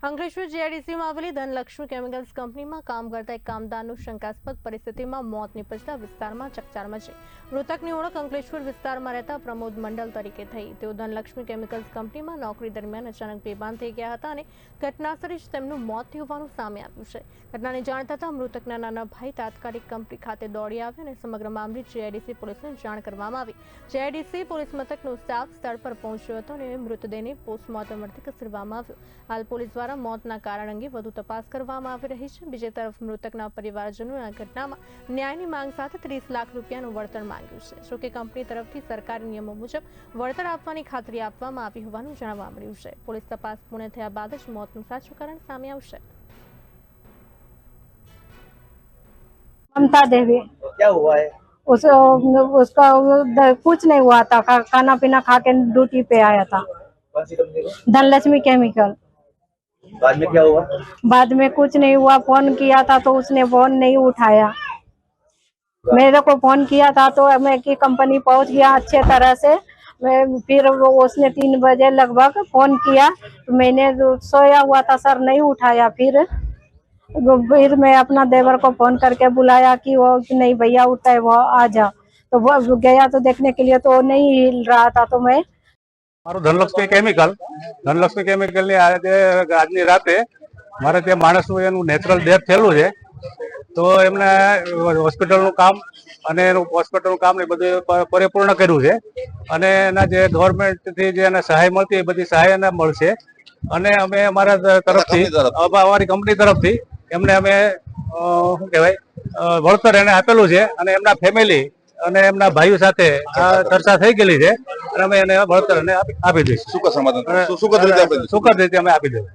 અંકલેશ્વર જીઆઈડીસીમાં આવેલી ધનલક્ષ્મી કેમિકલ્સ કંપનીમાં કામ કરતા એક કામદારનું શંકાસ્પદ પરિસ્થિતિમાં મોત નીપજતા વિસ્તારમાં ચકચાર મચી। મૃતકની ઓળખ અંકલેશ્વર વિસ્તારમાં રહેતા પ્રમોદ મંડલ તરીકે થઈ। તેઓ ધનલક્ષ્મી કેમિકલ્સ કંપનીમાં નોકરી દરમિયાન અચાનક બેભાન થઈ ગયા હતા અને ઘટનાસ્થળે જ તેમનું મોત થયું સામે આવ્યું છે। ઘટનાની જાણ થતાં મૃતકના નાના ભાઈ તાત્કાલિક કંપની ખાતે દોડી આવ્યા અને સમગ્ર મામલે જીઆઈડીસી પોલીસને જાણ કરવામાં આવી। જીઆઈડીસી પોલીસ મથકનો સ્ટાફ સ્થળ પર પહોંચ્યો હતો અને મૃતદેહને પોસ્ટમોર્ટમ અર્થે ખસેડવામાં આવ્યો। હાલ પોલીસ દ્વારા મોતના કારણ અંગે વધુ તપાસ કરવામાં આવી રહી છે। બીજી તરફ મૃતકના પરિવારજનોએ આ ઘટનામાં ન્યાયની માંગ સાથે 30 લાખ રૂપિયાનું વળતર માંગ્યું છે। જો કે કંપની તરફથી સરકારી નિયમો મુજબ વળતર આપવાની ખાતરી આપવામાં આવી હોવાનું જાણવા મળ્યું છે। પોલીસ તપાસ પૂર્ણ થયા બાદ જ મોતનું સાચું કારણ સામે આવશે। ममता देवी। क्या हुआ है? उसका कुछ नहीं हुआ था, खाना पीना खा के ड्यूटी पे आया था। कौन सी कंपनी को? धनलक्ष्मी केमिकल। बाद में क्या हुआ? बाद में कुछ नहीं हुआ, फोन किया था तो उसने फोन नहीं उठाया। मेरे को फोन किया था तो मैं की कंपनी पहुंच गया अच्छे तरह से। फिर उसने 3 बजे लगभग फोन किया तो मैंने सोया हुआ था सर, नहीं उठाया। फिर मैं अपना देवर को फोन करके बुलाया कि वो नहीं भैया उठता है, वो आ जा। तो वो गया तो देखने के लिए तो वो नहीं हिल रहा था। तो मैं મારું ધનલક્ષ્મી કેમિકલ ની આજની રાતે મારે ત્યાં માણસનું એનું નેચરલ ડેથ થયેલું છે। તો એમને હોસ્પિટલનું કામ અને એનું હોસ્પિટલનું કામ ને બધું પરિપૂર્ણ કર્યું છે અને એના જે ગવર્મેન્ટથી જે એને સહાય મળતી એ બધી સહાય એને મળશે અને અમે અમારા તરફથી અમારી કંપની તરફથી એમને અમે શું કહેવાય વળતર એને આપેલું છે અને એમના ફેમિલી અને એમના ભાઈઓ સાથે આ ચર્ચા થઈ ગયેલી છે અને અમે એને વળતર આપી દઈશું। સુખદ રીતે સુખદ રીતે અમે આપી દઈશું।